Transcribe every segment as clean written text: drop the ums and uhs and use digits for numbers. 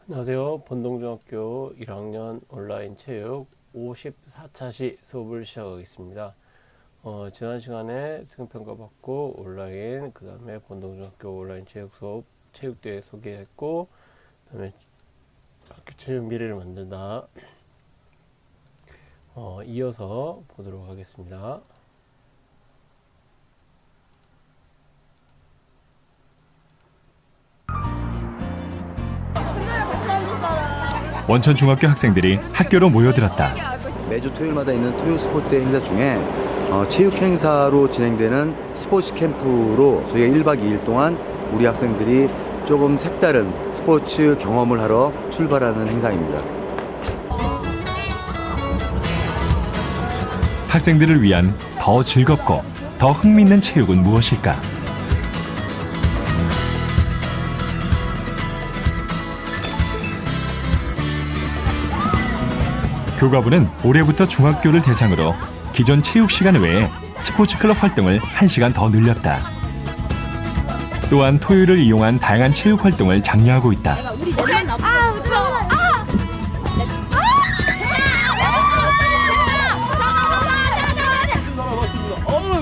안녕하세요. 본동중학교 1학년 온라인 체육 54차시 수업을 시작하겠습니다. 지난 시간에 수행평가 받고 온라인, 그 다음에 본동중학교 온라인 체육 수업, 체육대회 소개했고, 그 다음에 학교 체육 미래를 만든다. 이어서 보도록 하겠습니다. 원천중학교 학생들이 학교로 모여들었다. 매주 토요일마다 있는 토요 스포츠 행사 중에 체육 행사로 진행되는 스포츠 캠프로 저희가 1박 2일 동안 우리 학생들이 조금 색다른 스포츠 경험을 하러 출발하는 행사입니다. 학생들을 위한 더 즐겁고 더 흥미있는 체육은 무엇일까? 교과부는 올해부터 중학교를 대상으로 기존 체육 시간 외에 스포츠 클럽 활동을 1시간 더 늘렸다. 또한 토요일을 이용한 다양한 체육 활동을 장려하고 있다.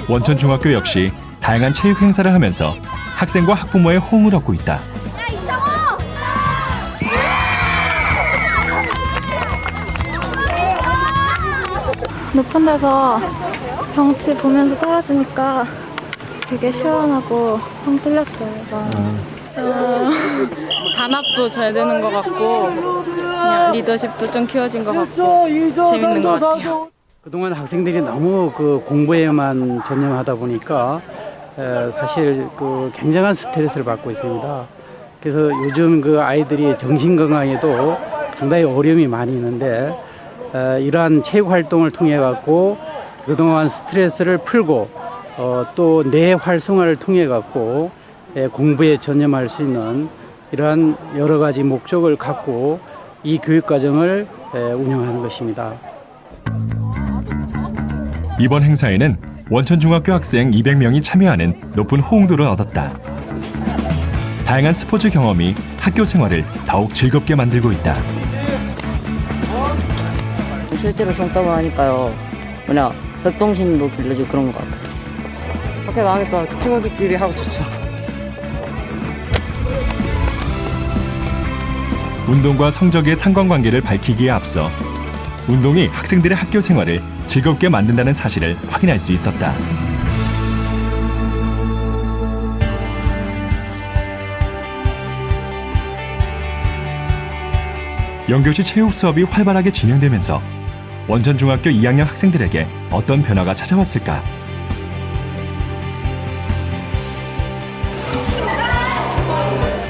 원천중학교 역시 다양한 체육 행사를 하면서 학생과 학부모의 호응을 얻고 있다. 높은 데서 경치 보면서 떨어지니까 되게 시원하고 뻥 뚫렸어요. 단합도 잘 되는 것 같고 그냥 리더십도 좀 키워진 것 같고 재밌는 것 같아요. 그동안 학생들이 너무 공부에만 전념하다 보니까 사실 굉장한 스트레스를 받고 있습니다. 그래서 요즘 아이들이 정신 건강에도 상당히 어려움이 많이 있는데 이러한 체육 활동을 통해 갖고 그동안 스트레스를 풀고 또 뇌 활성화를 통해 갖고 공부에 전념할 수 있는 이러한 여러 가지 목적을 갖고 이 교육 과정을 운영하는 것입니다. 이번 행사에는 원천중학교 학생 200명이 참여하는 높은 호응도를 얻었다. 다양한 스포츠 경험이 학교 생활을 더욱 즐겁게 만들고 있다. 실제로 종합을 하니까요. 뭐냐 협동심도 길러지고 그런 것 같아요. 밖에 나가니까 친구들끼리 하고 좋죠. 운동과 성적의 상관관계를 밝히기에 앞서 운동이 학생들의 학교 생활을 즐겁게 만든다는 사실을 확인할 수 있었다. 연교시 체육 수업이 활발하게 진행되면서 원천중학교 2학년 학생들에게 어떤 변화가 찾아왔을까?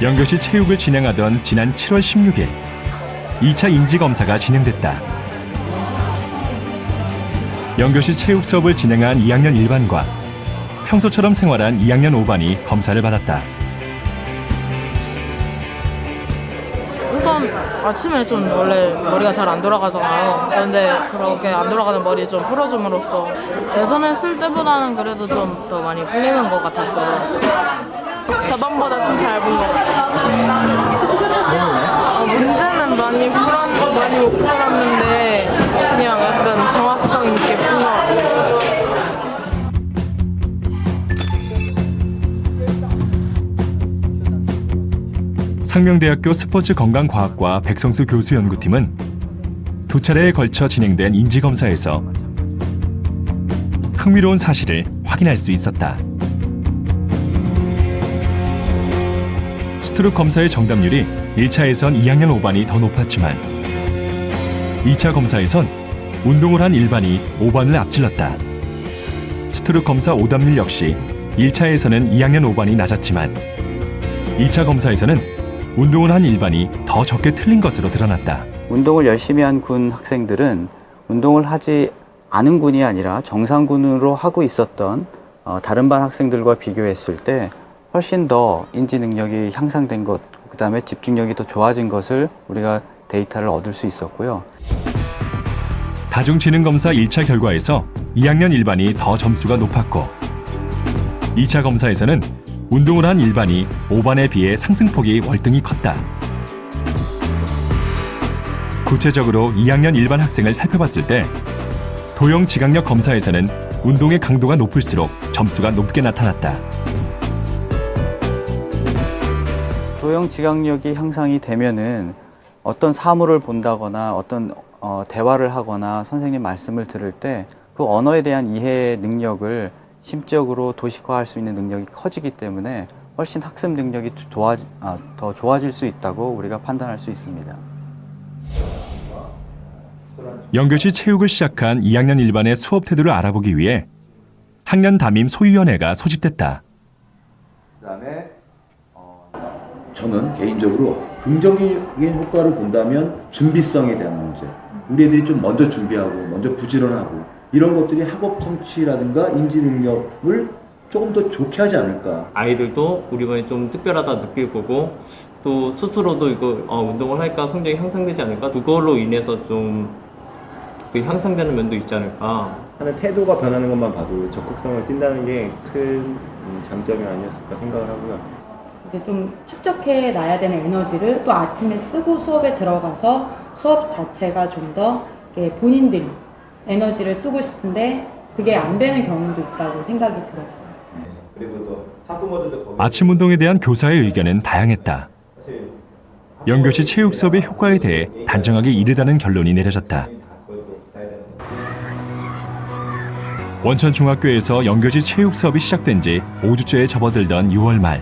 연교시 체육을 진행하던 지난 7월 16일 2차 인지검사가 진행됐다. 연교시 체육 수업을 진행한 2학년 1반과 평소처럼 생활한 2학년 5반이 검사를 받았다. 일단 아침에 좀 원래 머리가 잘 안 돌아가잖아요. 그런데 그렇게 안 돌아가는 머리 좀 풀어줌으로써 예전에 쓸 때보다는 그래도 좀 더 많이 풀리는 것 같았어요. 저번보다 좀 잘 본 것 같아요. 문제는 많이 못 풀었는데 그냥 약간 정확성 있게 푼 것 같아요. 상명대학교 스포츠건강과학과 백성수 교수 연구팀은 두 차례에 걸쳐 진행된 인지검사에서 흥미로운 사실을 확인할 수 있었다. 스트로크 검사의 정답률이 1차에선 2학년 5반이 더 높았지만 2차 검사에선 운동을 한 1반이 5반을 앞질렀다. 스트로크 검사 오답률 역시 1차에서는 2학년 5반이 낮았지만 2차 검사에서는 운동을 한 1반이 더 적게 틀린 것으로 드러났다. 운동을 열심히 한 군 학생들은 운동을 하지 않은 군이 아니라 정상군으로 하고 있었던 다른 반 학생들과 비교했을 때 훨씬 더 인지 능력이 향상된 것, 그 다음에 집중력이 더 좋아진 것을 우리가 데이터를 얻을 수 있었고요. 다중지능검사 1차 결과에서 2학년 1반이 더 점수가 높았고 2차 검사에서는 운동을 한 1반이 5반에 비해 상승폭이 월등히 컸다. 구체적으로 2학년 일반 학생을 살펴봤을 때 도형 지각력 검사에서는 운동의 강도가 높을수록 점수가 높게 나타났다. 도형 지각력이 향상이 되면은 어떤 사물을 본다거나 어떤 대화를 하거나 선생님 말씀을 들을 때 그 언어에 대한 이해 능력을 심적으로 도식화할 수 있는 능력이 커지기 때문에 훨씬 학습 능력이 더 좋아질 수 있다고 우리가 판단할 수 있습니다. 연교시 체육을 시작한 2학년 일반의 수업 태도를 알아보기 위해 학년 담임 소위원회가 소집됐다. 그다음에 저는 개인적으로 긍정적인 효과를 본다면 준비성에 대한 문제. 우리 애들이 좀 먼저 준비하고 먼저 부지런하고 이런 것들이 학업 성취라든가 인지 능력을 조금 더 좋게 하지 않을까. 아이들도 우리 반이 좀 특별하다 느낄 거고 또 스스로도 이거 운동을 하니까 성적이 향상되지 않을까. 그걸로 인해서 좀 향상되는 면도 있지 않을까. 하는 태도가 변하는 것만 봐도 적극성을 띈다는 게 큰 장점이 아니었을까 생각을 하고요. 이제 좀 축적해 놔야 되는 에너지를 또 아침에 쓰고 수업에 들어가서 수업 자체가 좀 더 본인들이 에너지를 쓰고 싶은데 그게 안 되는 경우도 있다고 생각이 들었어요. 그리고 또 학부모들도 아침 운동에 대한 교사의 의견은 다양했다. 연교시 체육 수업의 효과에 대해 단정하기 이르다는 결론이 내려졌다. 원천중학교에서 연교시 체육 수업이 시작된 지 5주째에 접어들던 6월 말.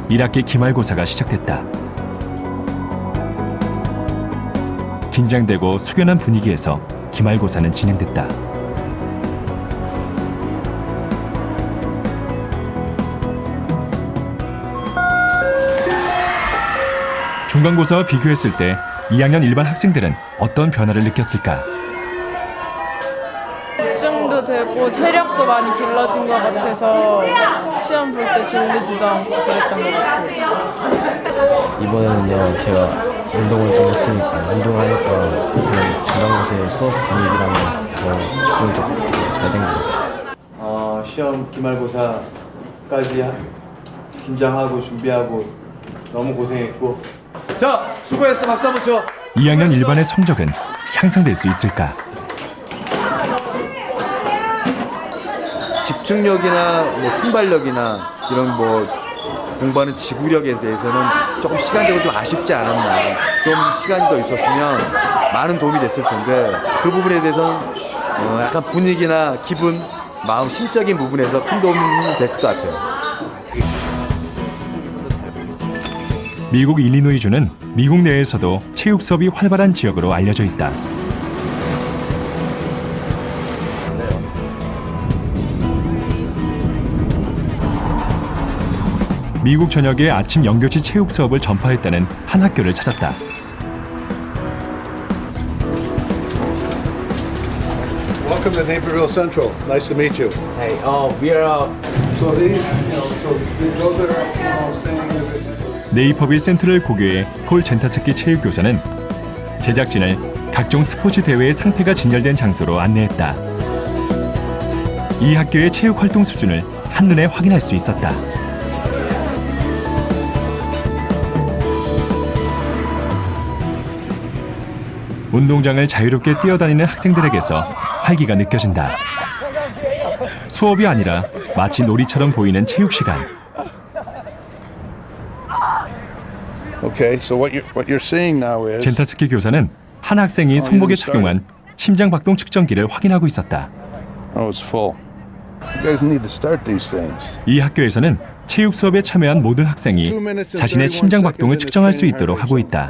1학기 기말고사가 시작됐다. 긴장되고 숙연한 분위기에서 기말고사는 진행됐다. 중간고사와 비교했을 때 2학년 일반 학생들은 어떤 변화를 느꼈을까? 집중도 되고 체력도 많이 길러진 것 같아서 시험 볼 때 졸리지도 않고 그랬던 것 같아요. 이번에는요, 제가 운동을 좀 했으니까 운동하니까 저는 중간고사의 수업 분위기랑 더 집중이 좀 잘 된 것 같아요. 시험 기말고사까지 긴장하고 준비하고 너무 고생했고. 자, 수고했어. 박수 한번 쳐. 2학년 일반의 성적은 향상될 수 있을까? 집중력이나 뭐 순발력이나 이런 뭐 공부하는 지구력에 대해서는 조금 시간적으로 좀 아쉽지 않았나. 좀 시간이 더 있었으면 많은 도움이 됐을 텐데 그 부분에 대해서는 약간 분위기나 기분, 마음, 심적인 부분에서 큰 도움이 됐을 것 같아요. 미국 일리노이주는 미국 내에서도 체육 수업이 활발한 지역으로 알려져 있다. 미국 전역에 아침 연교시 체육 수업을 전파했다는 한 학교를 찾았다. Welcome to Naperville Central. Nice to meet you. Hey, we are So these, those are saying that. 네이퍼빌 센트럴 고교의 폴 젠타스키 체육교사는 제작진을 각종 스포츠 대회의 상패가 진열된 장소로 안내했다. 이 학교의 체육 활동 수준을 한눈에 확인할 수 있었다. 운동장을 자유롭게 뛰어다니는 학생들에게서 활기가 느껴진다. 수업이 아니라 마치 놀이처럼 보이는 체육 시간. Okay, so what you're seeing now is. 젠타스키 교사는 한 학생이 손목에 착용한 심장 박동 측정기를 확인하고 있었다. Oh, it's full. You guys need to start these things. 이 학교에서는 체육 수업에 참여한 모든 학생이 자신의 심장 박동을 측정할 수 있도록 하고 있다.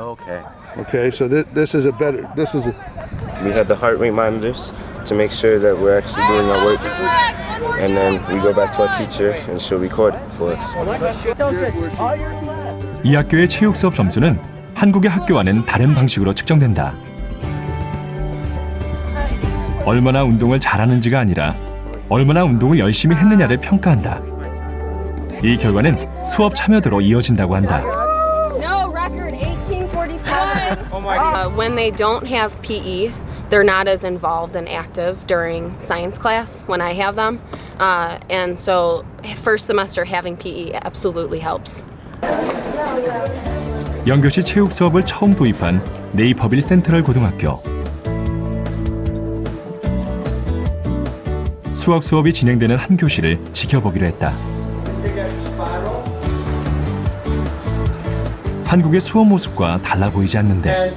Okay, so this is a better. This is. We had the heart rate monitors to make sure that we're actually doing our work, and then we go back to our teacher and she'll record it for us. 이 학교의 체육 수업 점수는 한국의 학교와는 다른 방식으로 측정된다. 얼마나 운동을 잘하는지가 아니라 얼마나 운동을 열심히 했느냐를 평가한다. 이 결과는 수업 참여도로 이어진다고 한다. When they don't have PE, they're not as involved and active during science class when I have them. And so first semester having PE absolutely helps. 연교시 체육 수업을 처음 도입한 네이퍼빌 센트럴 고등학교. 수학 수업이 진행되는 한 교실을 지켜보기로 했다. 한국의 수업 모습과 달라 보이지 않는데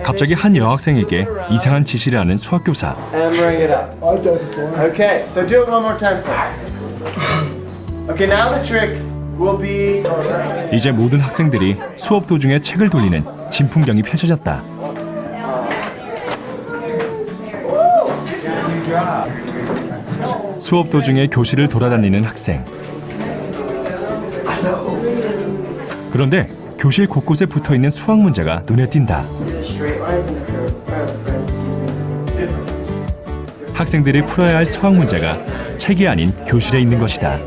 갑자기 한 여학생에게 이상한 지시를 하는 수학교사. Okay, so do it one more time for me. Okay, now the trick will be. 이제 모든 학생들이 수업 도중에 책을 돌리는 진풍경이 펼쳐졌다. 수업 도중에 교실을 돌아다니는 학생. 그런데 교실 곳곳에 붙어있는 수학 문제가 눈에 띈다. 학생들이 풀어야 할 수학 문제가 책이 아닌 교실에 있는 것이다.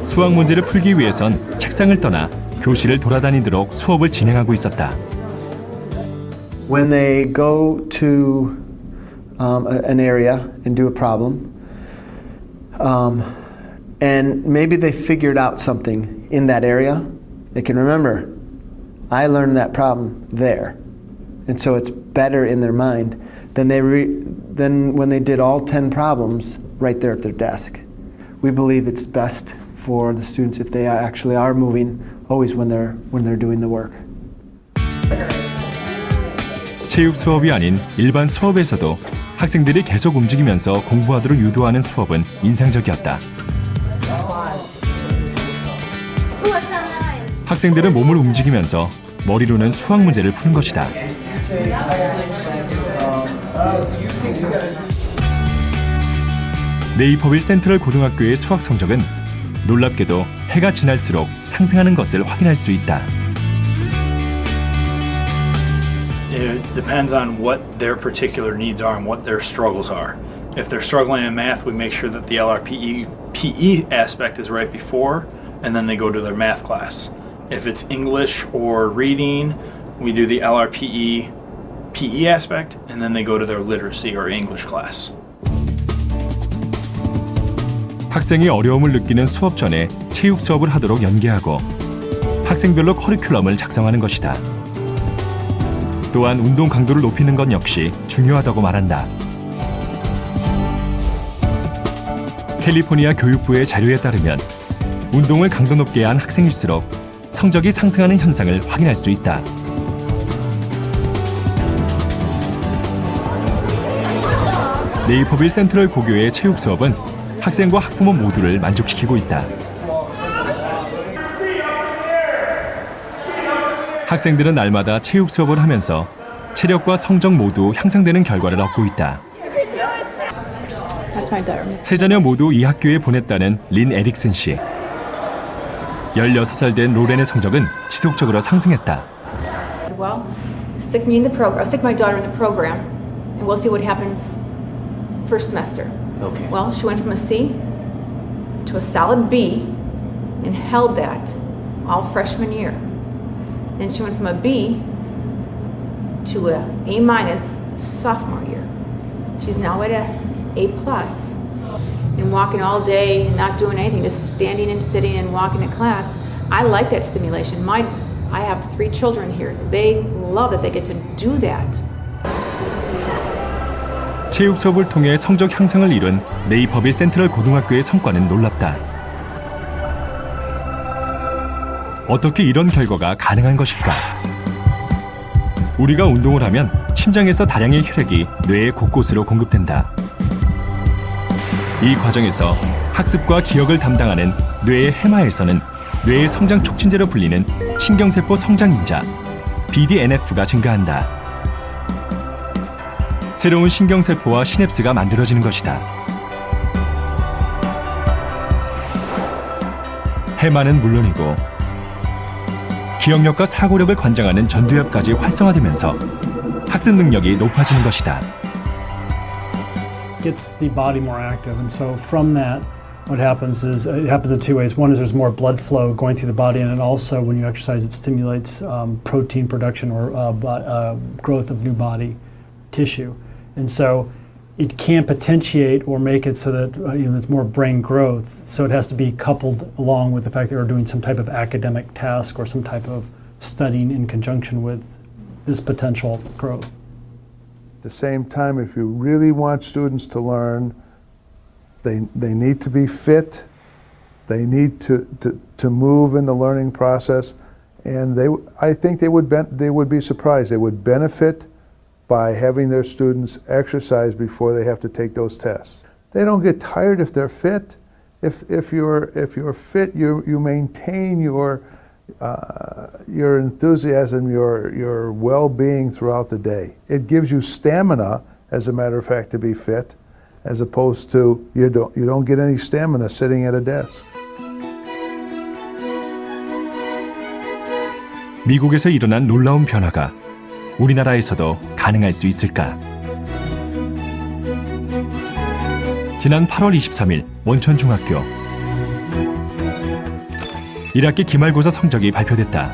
수학 문제를 풀기 위해선 책상을 떠나 교실을 돌아다니도록 수업을 진행하고 있었다. When they go to an area and do a problem, and maybe they figured out something in that area, they can remember, I learned that problem there. And so it's better in their mind than when they did all 10 problems right there at their desk. We believe it's best for the students if they actually are moving always when they're doing the work. 체육 수업이 아닌 일반 수업에서도 학생들이 계속 움직이면서 공부하도록 유도하는 수업은 인상적이었다. 학생들은 몸을 움직이면서 머리로는 수학 문제를 푸는 것이다. 네이퍼빌 센트럴 고등학교의 수학 성적은 놀랍게도 해가 지날수록 상승하는 것을 확인할 수 있다. It depends on what their particular needs are and what their struggles are. If they're struggling in math, we make sure that the LRPE PE aspect is right before, and then they go to their math class. If it's English or reading, we do the LRPE PE aspect, and then they go to their literacy or English class. 학생이 어려움을 느끼는 수업 전에 체육 수업을 하도록 연계하고 학생별로 커리큘럼을 작성하는 것이다. 또한 운동 강도를 높이는 것 역시 중요하다고 말한다. 캘리포니아 교육부의 자료에 따르면 운동을 강도 높게 한 학생일수록 성적이 상승하는 현상을 확인할 수 있다. 네이퍼빌 센트럴 고교의 체육 수업은 학생과 학부모 모두를 만족시키고 있다. 학생들은 날마다 체육 수업을 하면서 체력과 성적 모두 향상되는 결과를 얻고 있다. 세 자녀 모두 이 학교에 보냈다는 린 에릭슨 씨. 16살 된 로렌의 성적은 지속적으로 상승했다. Well, stick my daughter in the program, and we'll see what happens first semester. Okay. Well, she went from a C to a solid B, and held that all freshman year. Then she went from a B to a A- sophomore year. She's now at a A+. And walking all day and not doing anything, just standing and sitting and walking to class. I like that stimulation. I have 3 children here. They love that they get to do that. 체육 수업을 통해 성적 향상을 이룬 네이퍼빌 센트럴 고등학교의 성과는 놀랍다. 어떻게 이런 결과가 가능한 것일까? 우리가 운동을 하면 심장에서 다량의 혈액이 뇌의 곳곳으로 공급된다. 이 과정에서 학습과 기억을 담당하는 뇌의 해마에서는 뇌의 성장 촉진제로 불리는 신경세포 성장인자 BDNF가 증가한다. 새로운 신경세포와 시냅스가 만들어지는 것이다. 해마는 물론이고 기억력과 사고력을 관장하는 전두엽까지 활성화되면서 학습 능력이 높아지는 것이다. Gets the body more active, and so from that, what happens is it happens in two ways. One is there's more blood flow going through the body, and then also when you exercise, it stimulates protein production or growth of new body tissue. And so it can potentiate or make it so that there's more brain growth. So it has to be coupled along with the fact that we're doing some type of academic task or some type of studying in conjunction with this potential growth. At the same time, if you really want students to learn, they need to be fit, they need to move in the learning process, and I think they would be surprised. They would benefit by having their students exercise before they have to take those tests. They don't get tired if they're fit. If you're fit, you maintain your enthusiasm, your well-being throughout the day. It gives you stamina, as a matter of fact, to be fit, as opposed to you don't get any stamina sitting at a desk. 미국에서 일어난 놀라운 변화가 우리나라에서도 가능할 수 있을까? 지난 8월 23일 원천중학교 1학기 기말고사 성적이 발표됐다.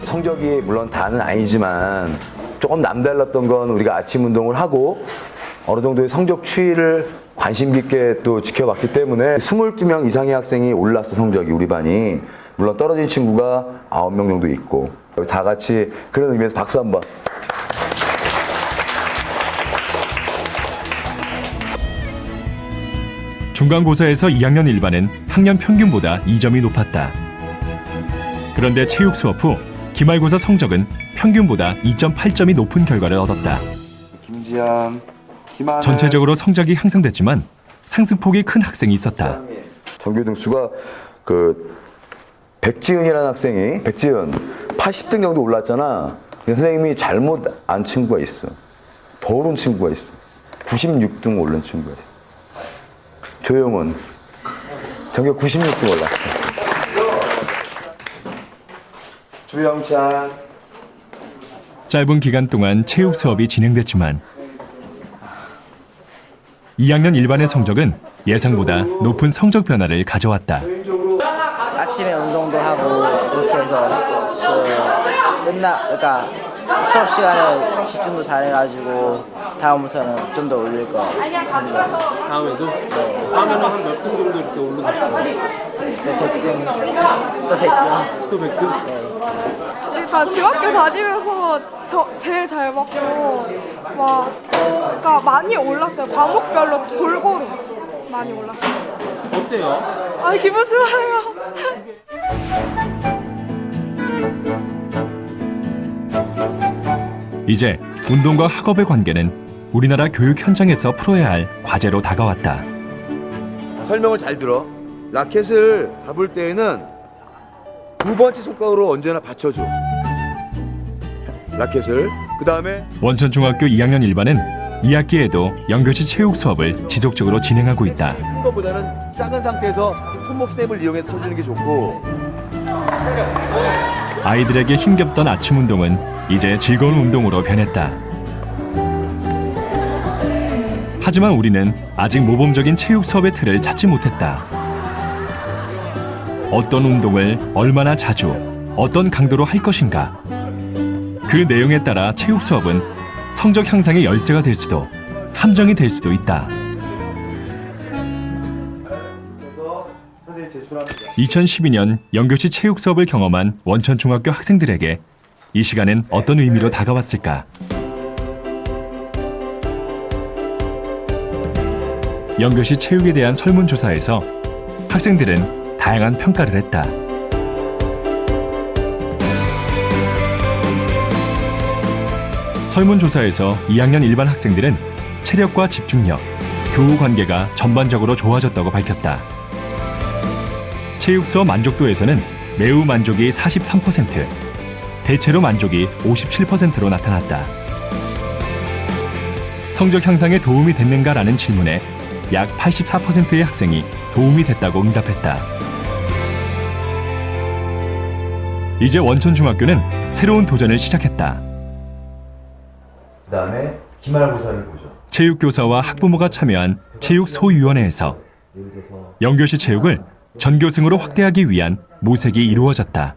성적이 물론 다는 아니지만 조금 남달랐던 건 우리가 아침 운동을 하고 어느 정도의 성적 추이를 관심 깊게 또 지켜봤기 때문에 22명 이상의 학생이 올랐어, 성적이 우리 반이. 물론 떨어진 친구가 9명 정도 있고 다 같이 그런 의미에서 박수 한번. 중간고사에서 2학년 1반은 학년 평균보다 2점이 높았다. 그런데 체육 수업 후 기말고사 성적은 평균보다 2.8점이 높은 결과를 얻었다. 김지현, 김하늘. 전체적으로 성적이 향상됐지만 상승폭이 큰 학생이 있었다. 전교 등수가 백지은이라는 학생이 80등 정도 올랐잖아. 선생님이 잘못 안 친구가 있어. 더 오른 친구가 있어. 96등 오른 친구가 있어. 조용은 전교 96등 올랐어. 주영찬. 짧은 기간 동안 체육 수업이 진행됐지만 2학년 1반의 성적은 예상보다 높은 성적 변화를 가져왔다. 아침에 운동도 하고 그렇게 해서 그러니까 수업 시간에 집중도 잘해가지고 다음부터는 좀 더 올릴 거 같습니다. 다음에도? 네. 다음에는 한 몇 등 정도 이렇게 오르고 싶어요? 또 100등. 또 100등? 네. 일단 중학교 다니면서 제일 잘 받고 그러니까 많이 올랐어요. 과목별로 골고루 많이 올랐어요. 어때요? 아, 기분 좋아요. 이제 운동과 학업의 관계는 우리나라 교육 현장에서 풀어야 할 과제로 다가왔다. 설명을 잘 들어. 라켓을 잡을 때에는 두 번째 손가락으로 언제나 받쳐줘. 라켓을. 그 다음에 원천중학교 2학년 1반은 2학기에도 연교시 체육 수업을 지속적으로 진행하고 있다. 큰 것보다는 작은 상태에서 손목 스텝을 이용해서 쳐주는 게 좋고. 아이들에게 힘겹던 아침 운동은 이제 즐거운 운동으로 변했다. 하지만 우리는 아직 모범적인 체육 수업의 틀을 찾지 못했다. 어떤 운동을 얼마나 자주, 어떤 강도로 할 것인가. 그 내용에 따라 체육 수업은 성적 향상의 열쇠가 될 수도, 함정이 될 수도 있다. 2012년 연교시 체육 수업을 경험한 원천중학교 학생들에게 이 시간은 어떤 의미로 다가왔을까? 연교시 체육에 대한 설문조사에서 학생들은 다양한 평가를 했다. 설문조사에서 2학년 일반 학생들은 체력과 집중력, 교우 관계가 전반적으로 좋아졌다고 밝혔다. 체육 수업 만족도에서는 매우 만족이 43%, 대체로 만족이 57%로 나타났다. 성적 향상에 도움이 됐는가라는 질문에 약 84%의 학생이 도움이 됐다고 응답했다. 이제 원천중학교는 새로운 도전을 시작했다. 그 다음에 기말고사를 보죠. 체육교사와 학부모가 참여한 체육소위원회에서 영교시 체육을 전교생으로 확대하기 위한 모색이 이루어졌다.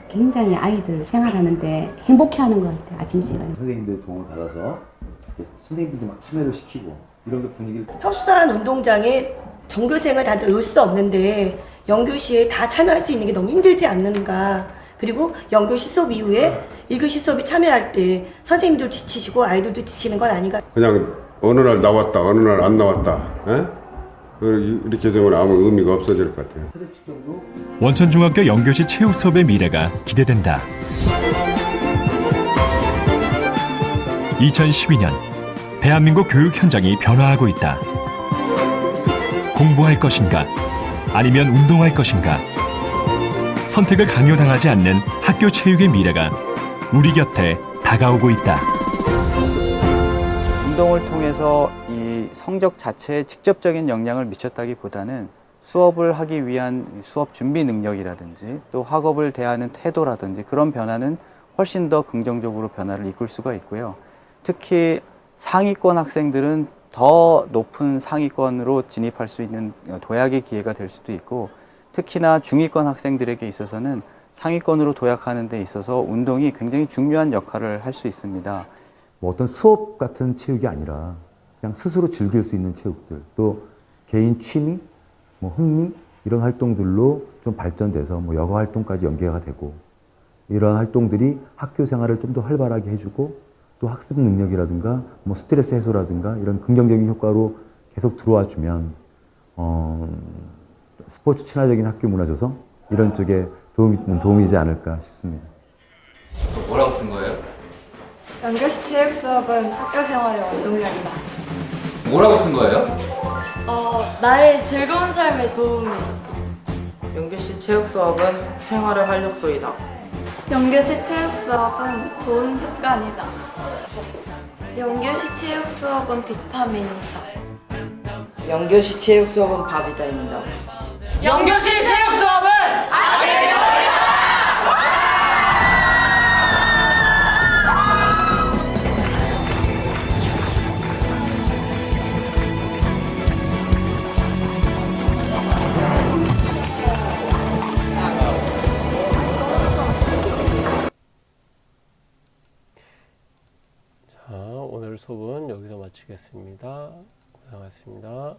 굉장히 아이들 생활하는데 행복해하는 것 같아요. 아침 시간에. 선생님들 도움을 받아서 선생님들도 막 참여를 시키고 이런 게 분위기를. 협소한 운동장에 전교생을 다 넣을 수 없는데 영교시에 다 참여할 수 있는 게 너무 힘들지 않는가. 그리고 영교시 수업 이후에 1교시 수업에 참여할 때 선생님도 지치시고 아이들도 지치는 건 아닌가. 그냥 어느 날 나왔다 어느 날 안 나왔다 이렇게 되면 아무 의미가 없어질 것 같아요. 원천중학교 영교시 체육 수업의 미래가 기대된다. 2012년 대한민국 교육 현장이 변화하고 있다. 공부할 것인가 아니면 운동할 것인가 선택을 강요당하지 않는 학교 체육의 미래가 우리 곁에 다가오고 있다. 운동을 통해서 이 성적 자체에 직접적인 영향을 미쳤다기보다는 수업을 하기 위한 수업 준비 능력이라든지 또 학업을 대하는 태도라든지 그런 변화는 훨씬 더 긍정적으로 변화를 이끌 수가 있고요. 특히 상위권 학생들은 더 높은 상위권으로 진입할 수 있는 도약의 기회가 될 수도 있고 특히나 중위권 학생들에게 있어서는 상위권으로 도약하는 데 있어서 운동이 굉장히 중요한 역할을 할 수 있습니다. 뭐 어떤 수업 같은 체육이 아니라 그냥 스스로 즐길 수 있는 체육들, 또 개인 취미, 뭐 흥미 이런 활동들로 좀 발전돼서 뭐 여가 활동까지 연계가 되고 이런 활동들이 학교 생활을 좀 더 활발하게 해주고 또 학습 능력이라든가 뭐 스트레스 해소라든가 이런 긍정적인 효과로 계속 들어와 주면 스포츠 친화적인 학교 문화 조성 이런 쪽에 도움이지 않을까 싶습니다. 뭐라고 쓴 거예요? 영교시 체육 수업은 학교 생활의 원동력이다. 뭐라고 쓴 거예요? 나의 즐거운 삶에 도움이. 영교시 체육 수업은 생활의 활력소이다. 영교시 체육 수업은 좋은 습관이다. 영교시 체육 수업은 비타민이다. 영교시 체육 수업은 밥이다입니다. 영교시 체육 수업은 아침밥이다! 자, 오늘 수업은 여기서 마치겠습니다. 고생하셨습니다.